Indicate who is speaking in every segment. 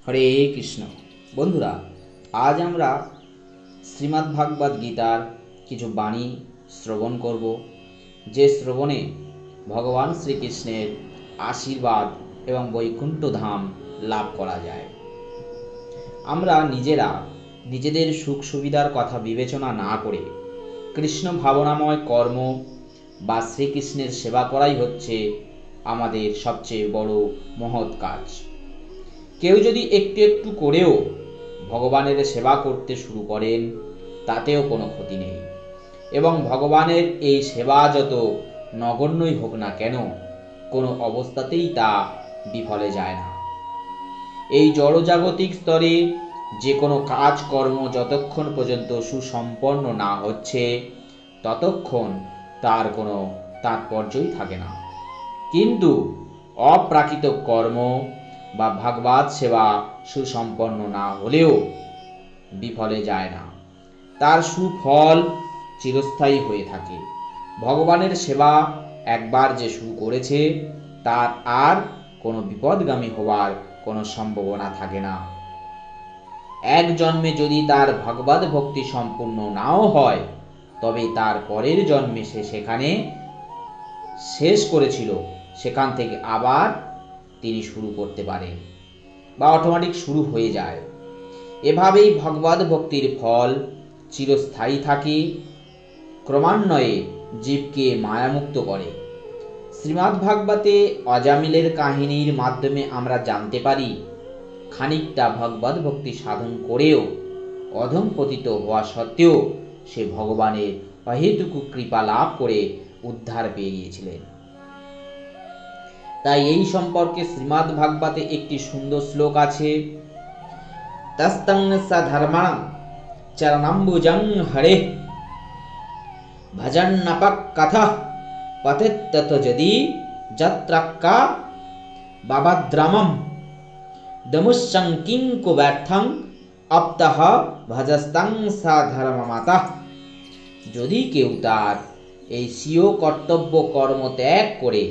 Speaker 1: হরে কৃষ্ণ। বন্ধুরা, আজ আমরা শ্রীমদ্ভাগবত গীতার কিছু বাণী শ্রবণ করব, যে শ্রবণে ভগবান শ্রীকৃষ্ণের আশীর্বাদ এবং বৈকুণ্ঠ ধাম লাভ করা যায়। আমরা নিজেদের সুখ সুবিধার কথা বিবেচনা না করে কৃষ্ণ ভাবনাময় কর্ম বা শ্রীকৃষ্ণের সেবা করাই হচ্ছে আমাদের সবচেয়ে বড় মহৎ কাজ। কেউ যদি একটু একটু করেও ভগবানের সেবা করতে শুরু করেন, তাতেও কোনো ক্ষতি নেই, এবং ভগবানের এই সেবা যত নগণ্যই হোক না কেন, কোনো অবস্থাতেই তা বিফলে যায় না। এই জড়জাগতিক স্তরে যে কোনো কাজকর্ম যতক্ষণ পর্যন্ত সুসম্পন্ন না হচ্ছে, ততক্ষণ তার কোনো তাৎপর্যই থাকে না। কিন্তু অপ্রাকৃত কর্ম বা ভাগবত সেবা সুসম্পন্ন না হলেও বিফলে যায় না, তার সুফল চিরস্থায়ী হয়ে থাকে। ভগবানের সেবা একবার যে শুরু করেছে, তার আর কোনো বিপদগামী হওয়ার কোনো সম্ভাবনা থাকে না। এক জন্মে যদি তার ভগবত ভক্তি সম্পূর্ণ নাও হয়, তবে তার পরের জন্মে সে সেখানে শেষ করেছিল, সেখান থেকে আবার তিনি শুরু করতে পারেন বা অটোমেটিক শুরু হয়ে যায়। এভাবেই ভগবত ভক্তির ফল চিরস্থায়ী থাকে, ক্রমান্বয়ে জীবকে মায়ামুক্ত করে। শ্রীমদ্ভাগবতে অজামিলের কাহিনীর মাধ্যমে আমরা জানতে পারি, খানিকটা ভগবত ভক্তি সাধন করেও অধঃপতিত হওয়া সত্ত্বেও সে ভগবানের অহেতুক কৃপা লাভ করে উদ্ধার পেয়ে গিয়েছিলেন। তাই এই সম্পর্কে শ্রীমদ্ভাগবতে একটি সুন্দর শ্লোক আছে, তস্তং সধর্মাণং চরণাম্বুজং হরে ভজন্নপক কথঃ পতিত্তত যদি যত্রক্কা বাবাদ্রমম দমুষ্যং কিং কুব্যর্থং অপ্তহ ভজস্তং সধর্মমাতঃ। যদি কেউ তার এই স্বীয় কর্তব্য কর্ম ত্যাগ করে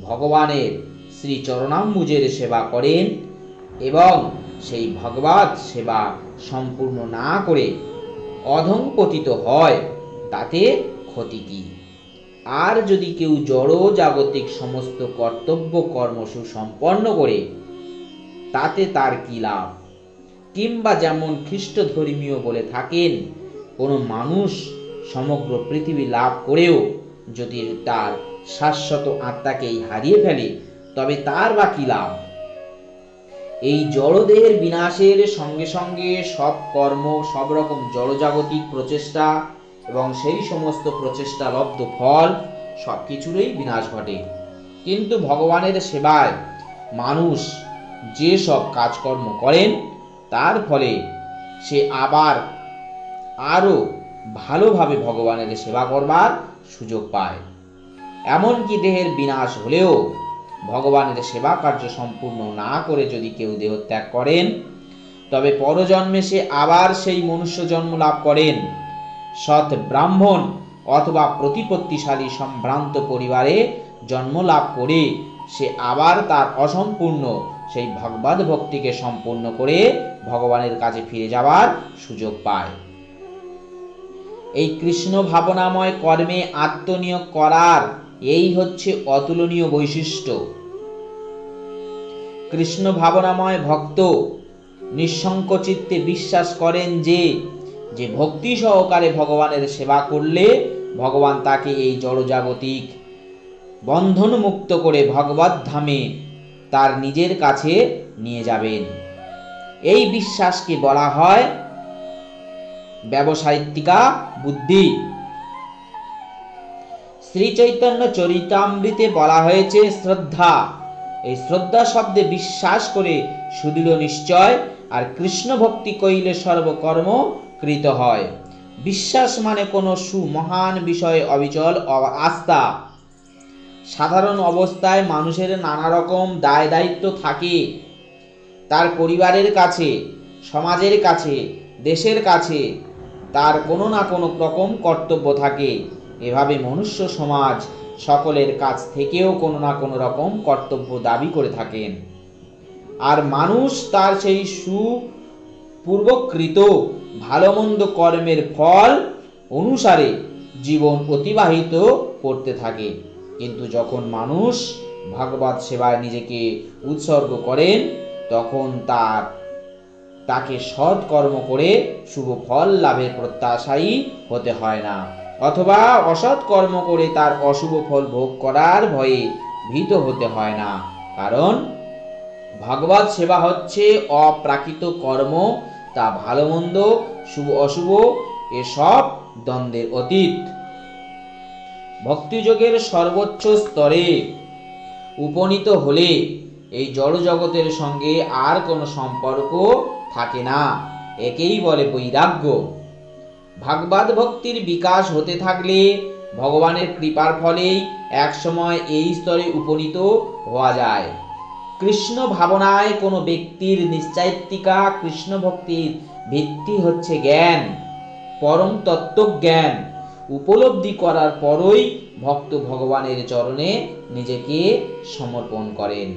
Speaker 1: ভগবানের শ্রী চরণাম্বুজের সেবা করেন এবং সেই ভগবত সেবা সম্পূর্ণ না করে অধঃপতিত হয়, তাতে ক্ষতি কি? আর যদি কেউ জড় জাগতিক সমস্ত কর্তব্য কর্ম সুসম্পন্ন করে, তাতে তার কি লাভ? কিংবা যেমন খ্রিস্ট ধর্মীয় বলে থাকেন, কোনো মানুষ সমগ্র পৃথিবী লাভ করেও যদি তার শাশ্বত আত্মাকেই হারিয়ে ফেলে, তবে তার বা কি লাভ? এই জড়দেহের বিনাশের সঙ্গে সঙ্গে সব কর্ম, সব রকম জড়জাগতিক প্রচেষ্টা এবং সেই সমস্ত প্রচেষ্টা লব্ধ ফল সব কিছুরই বিনাশ ঘটে। কিন্তু ভগবানের সেবায় মানুষ যে সব কাজকর্ম করেন, তার ফলে সে আবার আরো ভালোভাবে ভগবানের সেবা করবার সুযোগ পায়। এমনকি দেহের বিনাশ হলেও ভগবানের সেবা কার্য সম্পূর্ণ না করে যদি কেউ দেহত্যাগ করেন, তবে পরজন্মে সে আবার সেই মনুষ্য জন্ম লাভ করেন। সৎ ব্রাহ্মণ অথবা প্রতিপত্তিশালী সম্ভ্রান্ত পরিবারে জন্ম লাভ করে সে আবার তার অসম্পূর্ণ সেই ভগবত ভক্তিকে সম্পূর্ণ করে ভগবানের কাছে ফিরে যাওয়ার সুযোগ পায়। এই কৃষ্ণ ভাবনাময় কর্মে আত্মনিয়োগ করার এই হচ্ছে অতুলনীয় বৈশিষ্ট্য। কৃষ্ণ ভাবনাময় ভক্ত নিঃসংকোচিত্তে বিশ্বাস করেন যে ভক্তি সহকারে ভগবানের সেবা করলে ভগবান তাকে এই জড়জাগতিক বন্ধন মুক্ত করে ভগবত ধামে তার নিজের কাছে নিয়ে যাবেন। এই বিশ্বাসকে বলা হয় ব্যবসায়িকা বুদ্ধি। শ্রী চৈতন্য চরিতামৃতে বলা হয়েছে শ্রদ্ধা। এই শ্রদ্ধা শব্দে বিশ্বাস করে সুদৃঢ় নিশ্চয়, আর কৃষ্ণ ভক্তি কইলে সর্বকর্ম কৃত হয়। বিশ্বাস মানে কোনো সুমহান বিষয়ে অবিচল আস্থা। সাধারণ অবস্থায় মানুষের নানা রকম দায় দায়িত্ব থাকে, তার পরিবারের কাছে, সমাজের কাছে, দেশের কাছে তার কোনো না কোনো রকম কর্তব্য থাকে। এভাবে মনুষ্য সমাজ সকলের কাছ থেকেও কোনো না কোনো রকম কর্তব্য দাবি করে থাকেন। আর মানুষ তার সেই সুপূর্বকৃত ভালো মন্দ কর্মের ফল অনুসারে জীবন অতিবাহিত করতে থাকে। কিন্তু যখন মানুষ ভগবত সেবায় নিজেকে উৎসর্গ করেন, তখন তাকে সৎ কর্ম করে শুভ ফল লাভের প্রত্যাশায়ী হতে হয় না, অথবা অসৎ কর্ম করে তার অশুভ ফল ভোগ করার ভয়ে ভীত হতে হয় না। কারণ ভগবত সেবা হচ্ছে অপ্রাকৃত কর্ম, তা ভালো মন্দ শুভ অশুভ এসব দ্বন্দ্বের অতীত। ভক্তিযোগের সর্বোচ্চ স্তরে উপনীত হলে এই জড় জগতের সঙ্গে আর কোনো সম্পর্ক থাকে না, একেই বলে বৈরাগ্য। ভাগবত ভক্তির বিকাশ হতে থাকলে ভগবানের কৃপার ফলেই একসময় এই স্তরে উপনীত হওয়া যায়। কৃষ্ণ ভাবনায় কোনো ব্যক্তির নিশ্চয়িকা কৃষ্ণ ভক্তির ভিত্তি হচ্ছে জ্ঞান, পরম তত্ত্বজ্ঞান উপলব্ধি করার পরই ভক্ত ভগবানের চরণে নিজেকে সমর্পণ করেন।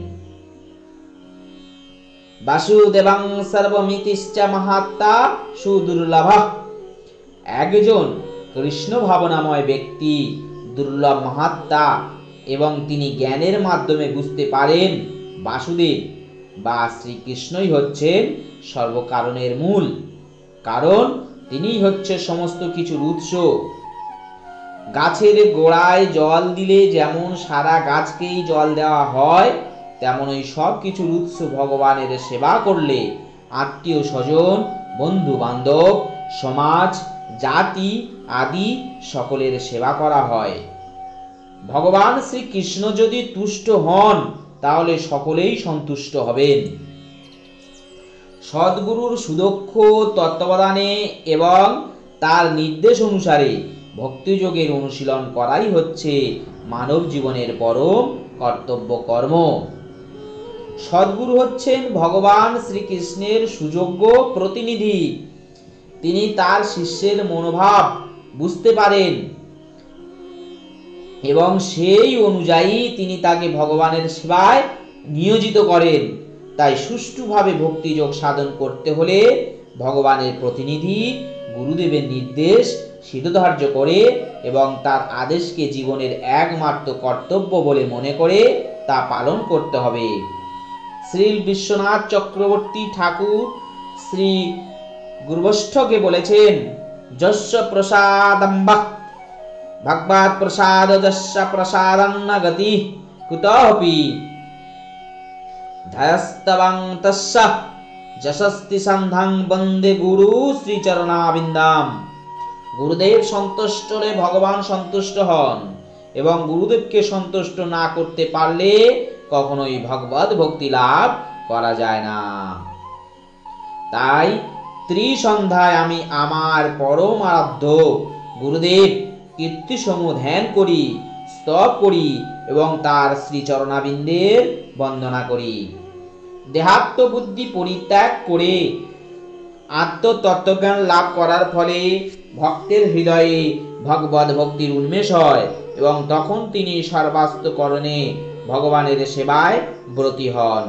Speaker 1: বাসুদেবাং সর্বমিতিশ্চ মাহাত্মা সুদুর্লভঃ। একজন কৃষ্ণ ভাবনাময় ব্যক্তি দুর্লভ মহাত্মা, এবং তিনি জ্ঞানের মাধ্যমে বুঝতে পারেন বাসুদেব বা শ্রীকৃষ্ণই হচ্ছেন সর্বকারণের মূল, কারণ তিনিই হচ্ছে সমস্ত কিছুর উৎস। গাছের গোড়ায় জল দিলে যেমন সারা গাছকেই জল দেওয়া হয়, তেমন ওই সব কিছুর উৎস ভগবানের সেবা করলে আত্মীয় স্বজন, বন্ধু বান্ধব, সমাজ, জাতি আদি সকলের সেবা করা হয়। ভগবান শ্রীকৃষ্ণ যদি তুষ্ট হন, তাহলে সকলেই সন্তুষ্ট হবেন। সদ্গুরুর সুদক্ষ তত্ত্বাবধানে এবং তার নির্দেশ অনুসারে ভক্তিযোগের অনুশীলন করাই হচ্ছে মানব জীবনের পরম কর্তব্য কর্ম। সদ্গুরু হচ্ছেন ভগবান শ্রীকৃষ্ণের সুযোগ্য প্রতিনিধি। তিনি তার শিষ্যের মনোভাব বুঝতে পারেন এবং সেই অনুযায়ী তিনি তাকে ভগবানের সেবায় নিয়োজিত করেন। তাই সুষ্ঠুভাবে ভক্তিযোগ সাধন করতে হলে ভগবানের প্রতিনিধি গুরুদেবের নির্দেশ শিরোধার্য করে এবং তার আদেশকে জীবনের একমাত্র কর্তব্য বলে মনে করে তা পালন করতে হবে। শ্রী বিশ্বনাথ চক্রবর্তী ঠাকুর শ্রী গুরুবষ্ঠকে বলেছেন, যস্য প্রসাদম্বা ভগবৎ প্রসাদ যস্য প্রসাদন্ন গতি কুতঃপি ধায়স্তবং তস্য যশস্তি সন্ধাং বন্দে গুরু শ্রী চরণাবিন্দাম। গুরুদেব সন্তুষ্ট হলে ভগবান সন্তুষ্ট হন, এবং গুরুদেবকে সন্তুষ্ট না করতে পারলে কখনোই ভগবত ভক্তি লাভ করা যায় না। তাই ত্রিসন্ধ্যায় আমি আমার পরম আরাধ্য গুরুদেব কীর্তিসমূহ ধ্যান করি, স্তব করি এবং তার শ্রীচরণাবিন্দের বন্দনা করি। দেহাত্ম বুদ্ধি পরিত্যাগ করে আত্মতত্ত্বজ্ঞান লাভ করার ফলে ভক্তের হৃদয়ে ভগবত ভক্তির উন্মেষ হয় এবং তখন তিনি সর্বাস্তকরণে ভগবানের সেবায় ব্রতী হন।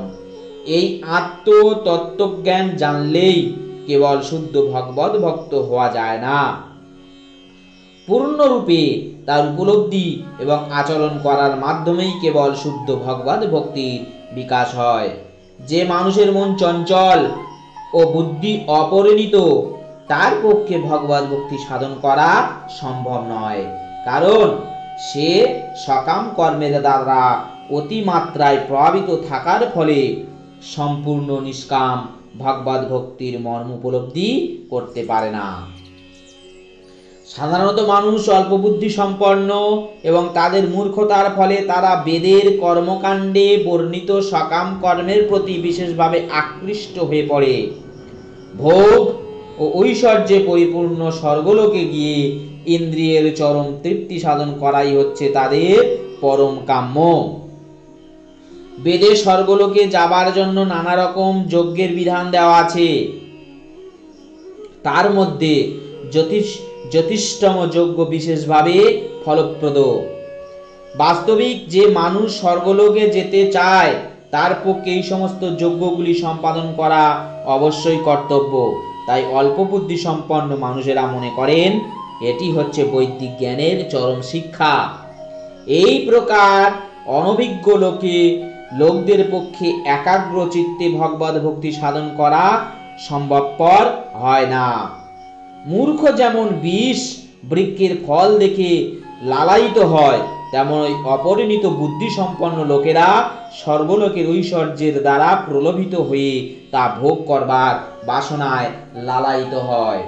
Speaker 1: এই আত্মতত্ত্বজ্ঞান জানলেই কেবল শুদ্ধ ভগবত ভক্ত হওয়া যায় না, পূর্ণরূপে তার উপলব্ধি এবং আচরণ করার মাধ্যমেই কেবল শুদ্ধ ভগবত ভক্তির বিকাশ হয়। যে মানুষের মন চঞ্চল ও বুদ্ধি অপরিণত, তার পক্ষে ভগবত ভক্তি সাধন করা সম্ভব নয়, কারণ সে সকাম কর্মের দ্বারা অতিমাত্রায় প্রভাবিত থাকার ফলে সম্পূর্ণ নিষ্কাম ভগবত ভক্তির মর্ম উপলব্ধি করতে পারে না। সাধারণত মানুষ অল্প বুদ্ধি সম্পন্ন এবং তাদের মূর্খতার ফলে তারা বেদের কর্মকাণ্ডে বর্ণিত সকাম কর্মের প্রতি বিশেষভাবে আকৃষ্ট হয়ে পড়ে। ভোগ ও ঐশ্বর্যে পরিপূর্ণ স্বর্গলোকে গিয়ে ইন্দ্রিয়ের চরম তৃপ্তি সাধন করাই হচ্ছে তাদের পরম কাম্য। বেদে স্বর্গলোকে যাবার জন্য নানা রকম যজ্ঞের বিধান দেওয়া আছে। তার মধ্যে জ্যোতিষতম যজ্ঞ বিশেষভাবে ফলপ্রদ। বাস্তবিক যে মানুষ স্বর্গলোকে যেতে চায় তার পক্ষে এই সমস্ত যজ্ঞগুলি সম্পাদন করা অবশ্যই কর্তব্য। তাই অল্প বুদ্ধি সম্পন্ন মানুষেরা মনে করেন এটি হচ্ছে বৈদিক জ্ঞানের চরম শিক্ষা। এই প্রকার অনভিজ্ঞ লোকদের পক্ষে একাগ্র চিত্তে ভগবত ভক্তি সাধন করা সম্ভবপর হয় না। মূর্খ যেমন বিষ বৃক্ষের ফল দেখে লালায়িত হয়, তেমন অপরিণত বুদ্ধি সম্পন্ন লোকেরা সর্বলোকের ঐশ্বর্যের দ্বারা প্রলোভিত হয়ে তা ভোগ করবার বাসনায় লালায়িত হয়।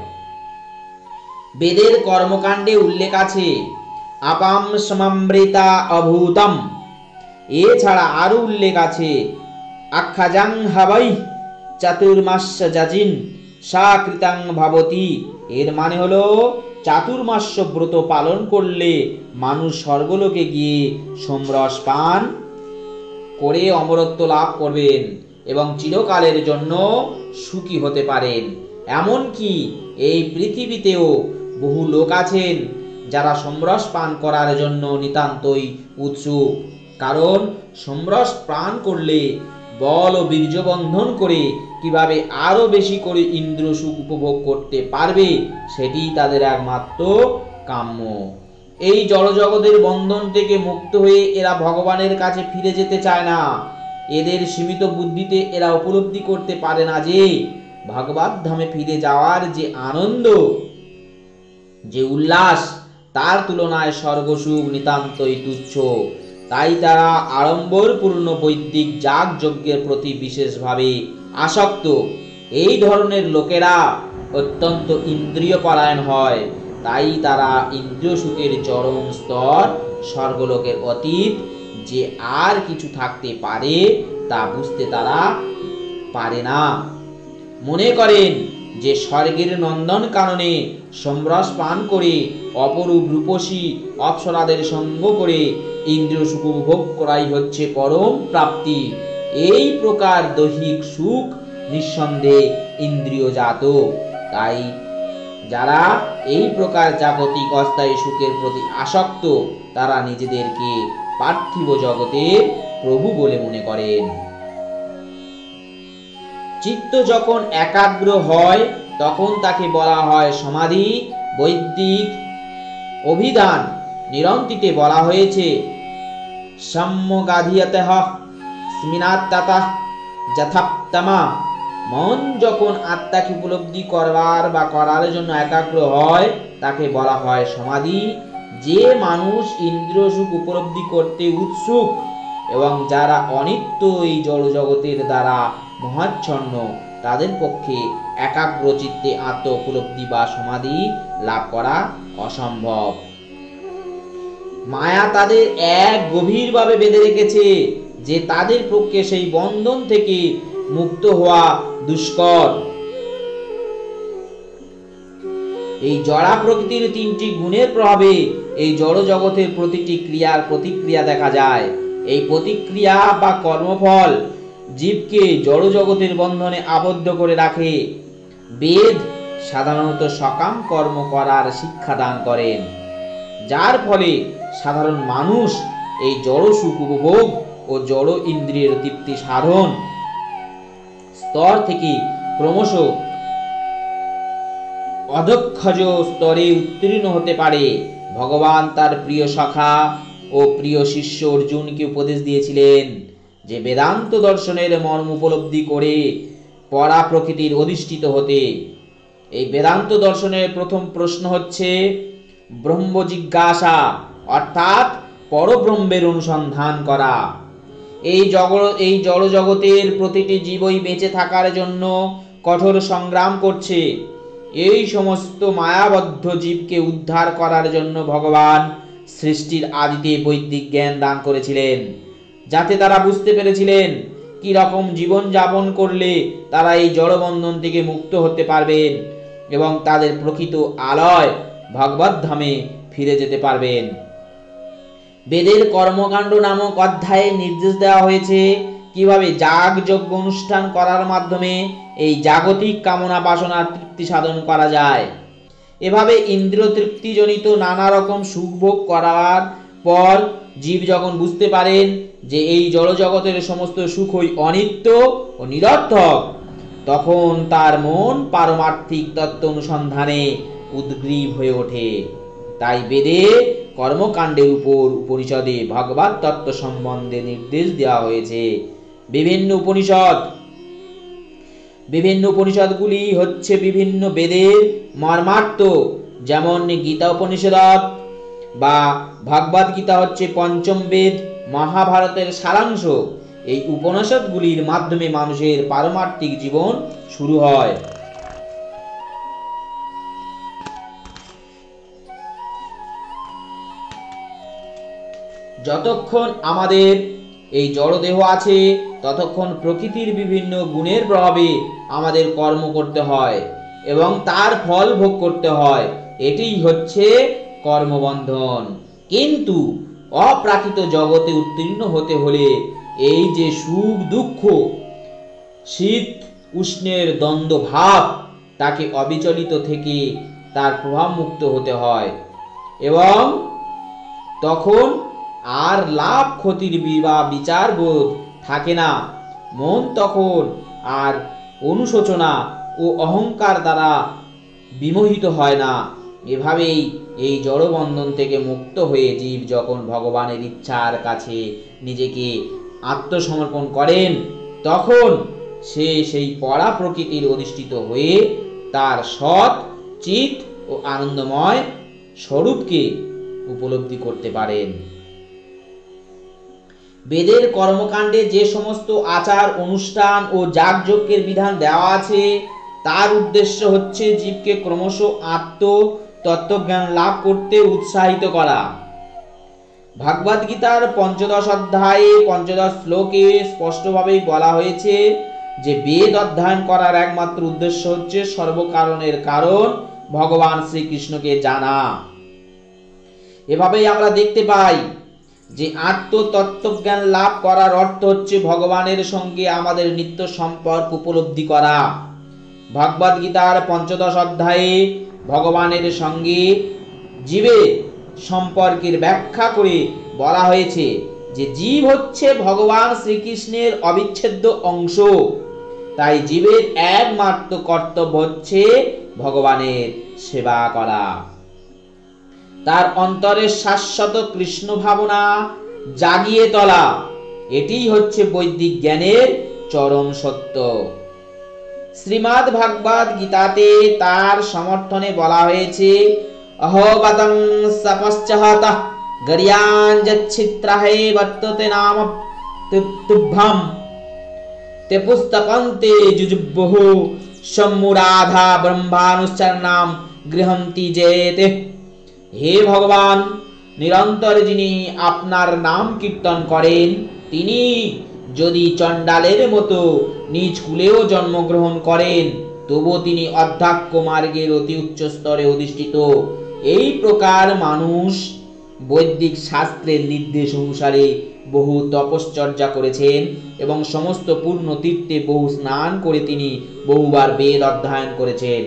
Speaker 1: বেদের কর্মকাণ্ডে উল্লেখ আছে আপাম সমমৃতা অভূতম। এছাড়া আরো উল্লেখ আছে আখ্যাজাং হাবাই চাতুর্মাস্য যাজিন সা কৃতাং ভাবতি। এর মানে হলো চাতুর্মাস্য ব্রত পালন করলে মানুষ স্বর্গলোকে গিয়ে সোমরস পান করে অমরত্ব লাভ করবেন এবং চিরকালের জন্য সুখী হতে পারেন। এমনকি এই পৃথিবীতেও বহু লোক আছেন যারা সোমরস পান করার জন্য নিতান্তই উৎসুক, কারণ সোমরস পান করলে বল ও বীর্য বন্ধন করে কিভাবে আরো বেশি করে ইন্দ্র সুখ উপভোগ করতে পারবে সেটি তাদের একমাত্র কাম্য। এই জড়জগতের বন্ধন থেকে মুক্ত হয়ে এরা ভগবানের কাছে ফিরে যেতে চায় না। এদের সীমিত বুদ্ধিতে এরা উপলব্ধি করতে পারে না যে ভগবত ধামে ফিরে যাওয়ার যে আনন্দ, যে উল্লাস, তার তুলনায় স্বর্গসুখ নিতান্তই তুচ্ছ। তাই তারা আড়ম্বরপূর্ণ বৈদিক যাগ যজ্ঞের প্রতি বিশেষভাবে আসক্ত। এই ধরনের লোকেরা অত্যন্ত ইন্দ্রিয় পরায়ণ হয়। তাই তারা ইন্দ্রিয় সুখের চরম স্তর স্বর্গলোকের অতীত যে আর কিছু থাকতে পারে তা বুঝতে তারা পারে না। মনে করেন যে স্বর্গের নন্দন কাননে সোমরস পান করে অপরূপ রূপসী অপ্সরাদের সঙ্গ করে ইন্দ্রিয় সুখ উপভোগ করাই হচ্ছে পরম প্রাপ্তি। এই প্রকার দৈহিক সুখ নিঃসন্দেহে ইন্দ্রিয়জাত। তাই যারা এই প্রকার জাগতিক অস্থায়ী সুখের প্রতি আসক্ত তারা নিজেদেরকে পার্থিব জগতের প্রভু বলে মনে করেন। চিত্ত যখন একাগ্র হয় তখন তাকে বলা হয় সমাধি। বৈদিক অভিধান নিরন্তিতে বলা হয়েছে সম্যগাধিয়তঃ স্মিনাত্তাতঃ যথাপ্তমা। মন যখন আত্মাকে উপলব্ধি করবার বা করার জন্য একাগ্র হয় তাকে বলা হয় সমাধি। যে মানুষ ইন্দ্রিয় সুখ উপলব্ধি করতে উৎসুক এবং যারা অনিত্য এই জড়জগতের দ্বারা মহাচ্ছন্ন তাদের পক্ষে একাগ্র চিত্তে আত্ম উপলব্ধি বা সমাধি লাভ করা অসম্ভব। মায়া তাদের এক গভীরভাবে বেঁধে রেখেছে যে তাদের পক্ষে সেই বন্ধন থেকে মুক্ত হওয়া দুষ্কর। এই জড়া প্রকৃতির তিনটি গুণের প্রভাবে এই জড় জগতের প্রতিটি ক্রিয়ার প্রতিক্রিয়া দেখা যায়। এই প্রতিক্রিয়া বা কর্মফল জীবকে জড় জগতের বন্ধনে আবদ্ধ করে রাখে। বেদ সাধারণত সকাম কর্ম করার শিক্ষা দান করেন, যার ফলে সাধারণ মানুষ এই জড় সুখ উপভোগ ও জড় ইন্দ্রিয়ের তৃপ্তি সাধন স্তর থেকে ক্রমশ অধঃক্ষজ স্তরে উত্তীর্ণ হতে পারে। ভগবান তার প্রিয় সখা ও প্রিয় শিষ্য অর্জুনকে উপদেশ দিয়েছিলেন যে বেদান্ত দর্শনের মর্ম উপলব্ধি করে পরা প্রকৃতির অধিষ্ঠিত হতে। এই বেদান্ত দর্শনের প্রথম প্রশ্ন হচ্ছে ব্রহ্ম জিজ্ঞাসা, অর্থাৎ পরব্রহ্মের অনুসন্ধান করা। এই জড় জগতের প্রতিটি জীবই বেঁচে থাকার জন্য কঠোর সংগ্রাম করছে। এই সমস্ত মায়াবদ্ধ জীবকে উদ্ধার করার জন্য ভগবান সৃষ্টির আদিতে বৈদিক জ্ঞান দান করেছিলেন, যাতে তারা বুঝতে পেরেছিলেন কি রকম জীবন যাপন করলে তারা এই জড়বন্ধন থেকে মুক্ত হতে পারবেন এবং তাদের প্রকৃত আলয় ভগবত ধামে ফিরে যেতে পারবেন। বেদের কর্মকাণ্ড নামক অধ্যায়ে নির্দেশ দেওয়া হয়েছে কিভাবে যাগ যজ্ঞ অনুষ্ঠান করার মাধ্যমে এই জাগতিক কামনা বাসনার তৃপ্তি সাধন করা যায়। এভাবে ইন্দ্রিয় তৃপ্তিজনিত নানা রকম সুখ ভোগ করার পর জীব যখন বুঝতে পারেন যে এই জড়জগতের সমস্ত সুখই অনিত্য ও নিরর্থক, তখন তার মন পারমার্থিক তত্ত্ব অনুসন্ধানে উদ্গ্রীব হয়ে ওঠে। তাই বেদে কর্মকাণ্ডের উপর উপনিষদে ভগবত তত্ত্ব সম্বন্ধে নির্দেশ দেওয়া হয়েছে। বিভিন্ন উপনিষদগুলি হচ্ছে বিভিন্ন বেদের মর্মার্থ। যেমন গীতা উপনিষদ বা ভগবদ গীতা হচ্ছে পঞ্চম বেদ, মহাভারতের সারাংশ। এই উপনিষদগুলির মাধ্যমে মানুষের পারমার্থিক জীবন শুরু হয়। যতক্ষণ আমাদের এই জড়দেহ আছে ততক্ষণ প্রকৃতির বিভিন্ন গুণের প্রভাবে আমাদের কর্ম করতে হয় এবং তার ফল ভোগ করতে হয়। এটিই হচ্ছে কর্মবন্ধন। কিন্তু অপ্রাকৃত জগতে উত্তীর্ণ হতে হলে এই যে সুখ দুঃখ, শীত উষ্ণের দ্বন্দ্ব ভাব, তাকে অবিচলিত থেকে তার প্রভাব মুক্ত হতে হয় এবং তখন আর লাভ ক্ষতির বিচার বোধ থাকে না। মন তখন আর অনুশোচনা ও অহংকার দ্বারা বিমোহিত হয় না। এভাবেই এই জড়বন্ধন থেকে মুক্ত হয়ে জীব যখন ভগবানের ইচ্ছার কাছে নিজেকে আত্মসমর্পণ করেন, তখন সে সেই পরা প্রকৃতির অধিষ্ঠিত হয়ে তার সৎ চিত ও আনন্দময় স্বরূপকে উপলব্ধি করতে পারেন। বেদের কর্মকাণ্ডে যে সমস্ত আচার অনুষ্ঠান ও যাগযজ্ঞের বিধান দেওয়া আছে, তার উদ্দেশ্য হচ্ছে জীবকে ক্রমশ তত্ত্বজ্ঞান লাভ করতে উৎসাহিত করা। ভগবদ গীতার ৫ম অধ্যায়ে ৫ম শ্লোকে স্পষ্টভাবেই বলা হয়েছে যে বেদ অধ্যয়ন করার একমাত্র উদ্দেশ্য হচ্ছে সর্বকারণের কারণ ভগবান শ্রীকৃষ্ণকে জানা। এভাবেই আমরা দেখতে পাই যে আত্মতত্ত্বজ্ঞান লাভ করার অর্থ হচ্ছে ভগবানের সঙ্গে আমাদের নিত্য সম্পর্ক উপলব্ধি করা। ভগবদ গীতার ৫ম অধ্যায়ে ভগবানের সঙ্গে জীবের সম্পর্কের ব্যাখ্যা করে বলা হয়েছে যে জীব হচ্ছে ভগবান শ্রীকৃষ্ণের অবিচ্ছেদ্য অংশ। তাই জীবের একমাত্র কর্তব্য হচ্ছে ভগবানের সেবা করা, তার অন্তরের শাশ্বত কৃষ্ণ ভাবনা জাগিয়ে তোলা। এটিই হচ্ছে বৈদিক জ্ঞানের চরম সত্য। শ্রীমদ্ ভাগবত গীতাতে তার সমর্থনে বলা হয়েছে, অহোবতং সপশ্চহত গরিয়াঞ্জচ্ছিত্রাহে বর্ততে নাম তুভ্যম তে পুস্তকন্তে যুজুবহু সম্মুরাধা ব্রহ্মানুচরণাম গৃহন্তি যেতে। হে ভগবান, নিরন্তর যিনি আপনার নাম কীর্তন করেন, তিনি যদি চণ্ডালের মতো নিজ কুলেও জন্মগ্রহণ করেন, তবু তিনি অধ্যাত্ম মার্গের অতি উচ্চ স্তরে অধিষ্ঠিত। এই প্রকার মানুষ বৈদিক শাস্ত্রের নির্দেশ অনুসারে বহু তপশ্চর্যা করেছেন এবং সমস্ত পূর্ণ তীর্থে বহু স্নান করে তিনি বহুবার বেদ অধ্যয়ন করেছেন।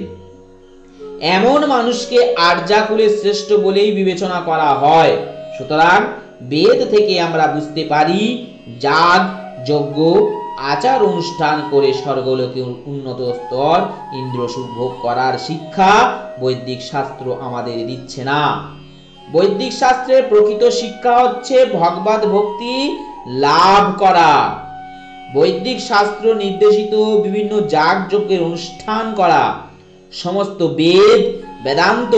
Speaker 1: এমন মানুষকে আর্যাকুলের শ্রেষ্ঠ বলেই বিবেচনা করা হয়। সুতরাং বেদ থেকে আমরা বুঝতে পারি যাগ যজ্ঞ আচার অনুষ্ঠান করে স্বর্গলোকে উন্নত স্তর ইন্দ্র সুখ ভোগ করার শিক্ষা বৈদিক শাস্ত্র আমাদের দিচ্ছে না। বৈদিক শাস্ত্রের প্রকৃত শিক্ষা হচ্ছে ভগবত ভক্তি লাভ করা। বৈদিক শাস্ত্র নির্দেশিত বিভিন্ন যাগ যজ্ঞের অনুষ্ঠান করা, সমস্ত বেদ বেদান্ত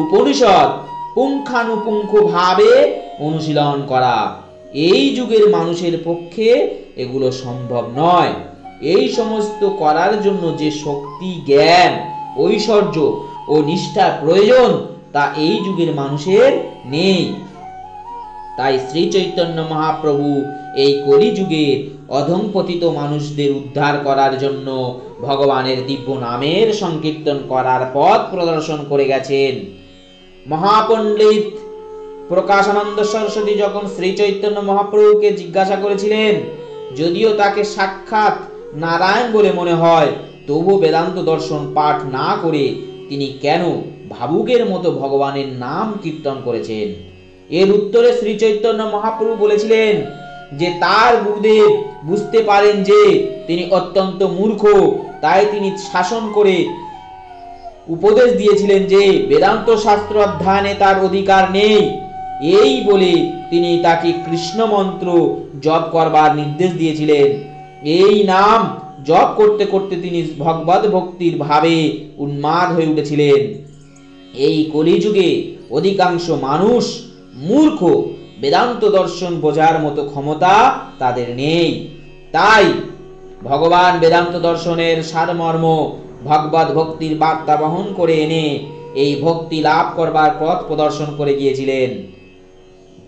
Speaker 1: উপনিষদ পুঙ্খানুপুঙ্খ ভাবে অনুশীলন করা। এই যুগের মানুষের পক্ষে এগুলো সম্ভব নয়। এই সমস্ত করার জন্য যে শক্তি, জ্ঞান, ঐশ্বর্য ও নিষ্ঠার প্রয়োজন তা এই যুগের মানুষের নেই। তাই শ্রী চৈতন্য মহাপ্রভু এই কলিযুগের অধঃপতিত মানুষদের উদ্ধার করার জন্য ভগবানের দিব্য নামের সংকীর্তন করার পথ প্রদর্শন করে গেছেন। মহাপণ্ডিত প্রকাশানন্দ সরস্বতী যখন শ্রী চৈতন্য মহাপ্রভুকে জিজ্ঞাসা করেছিলেন, যদিও তাকে সাক্ষাৎ নারায়ণ বলে মনে হয়, তবু বেদান্ত দর্শন পাঠ না করে তিনি কেন ভাবুকের মতো ভগবানের নাম কীর্তন করেছেন, এর উত্তরে শ্রী চৈতন্য মহাপ্রভু বলেছিলেন যে তার গুরুদেব বুঝতে পারেন যে তিনি অত্যন্ত মূর্খ, তাই তিনি শাসন করে উপদেশ দিয়েছিলেন যে বেদান্ত শাস্ত্র অধ্যয়নে তার অধিকার নেই। এই বলে তিনি তাকে কৃষ্ণ মন্ত্র জপ করবার নির্দেশ দিয়েছিলেন। এই নাম জপ করতে করতে তিনি ভগবত ভক্তির ভাবে উন্মাদ হয়ে উঠেছিলেন। এই কলিযুগে অধিকাংশ মানুষ মূর্খ, বেদান্ত দর্শন বোঝার মতো ক্ষমতা তাদের নেই। তাই ভগবান বেদান্ত দর্শনের সারমর্ম ভগবত ভক্তির বার্তা বহন করে এনে এই ভক্তি লাভ করবার পথ প্রদর্শন করে গিয়েছিলেন।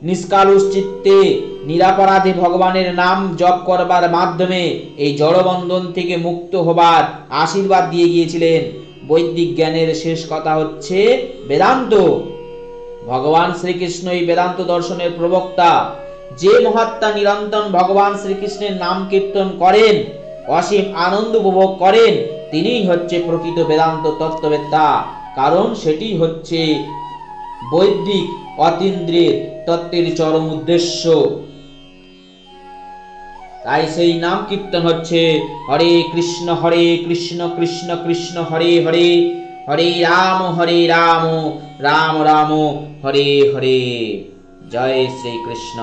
Speaker 1: নিষ্কালুষ চিত্তে নিরাপরাধে ভগবানের নাম জপ করবার মাধ্যমে এই জড়বন্ধন থেকে মুক্ত হবার আশীর্বাদ দিয়ে গিয়েছিলেন। বৈদিক জ্ঞানের শেষ কথা হচ্ছে বেদান্ত। ভগবান শ্রীকৃষ্ণ এই বেদান্ত দর্শনের প্রবক্তা। যে মহাত্মা নিরন্তর ভগবান শ্রীকৃষ্ণের নাম কীর্তন করেন, অসীম আনন্দ উপভোগ করেন, তিনিই হচ্ছে প্রকৃত বেদান্ত তত্ত্ববেত্তা। কারণ সেটি হচ্ছে বৈদিক অতীন্দ্রিয় তত্ত্বের চরম উদ্দেশ্য। তাই সেই নাম কীর্তন হচ্ছে হরে কৃষ্ণ কৃষ্ণ কৃষ্ণ হরে হরে, হরে রাম রাম রাম হরে হরে। জয় শ্রীকৃষ্ণ।